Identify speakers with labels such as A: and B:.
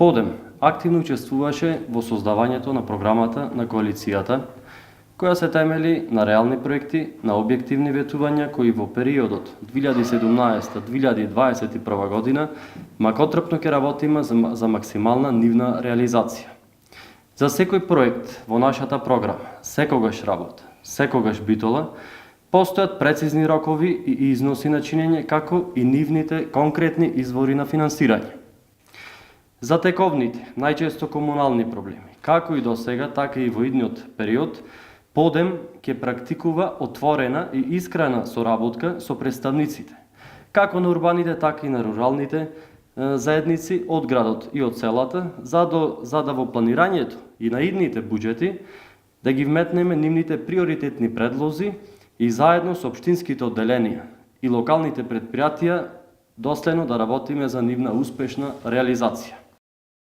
A: Подем активно учествуваше во создавањето на програмата на коалицијата, која се темели на реални проекти, на објективни ветувања кои во периодот 2017-2021 година макотрпно ќе работиме за максимална нивна реализација. За секој проект во нашата програма, секогаш работа, секогаш битола, постојат прецизни рокови и износи на чинење, како и нивните конкретни извори на финансирање. За тековните, најчесто комунални проблеми, како и до сега, така и во идниот период, Подем ќе практикува отворена и искрена соработка со представниците, како на урбаните, така и на руралните заедници од градот и од селата, за да во планирањето и на идните буџети да ги вметнеме нивните приоритетни предлози и заедно со општинските одделенија и локалните претпријатија доследно да работиме за нивна успешна реализација.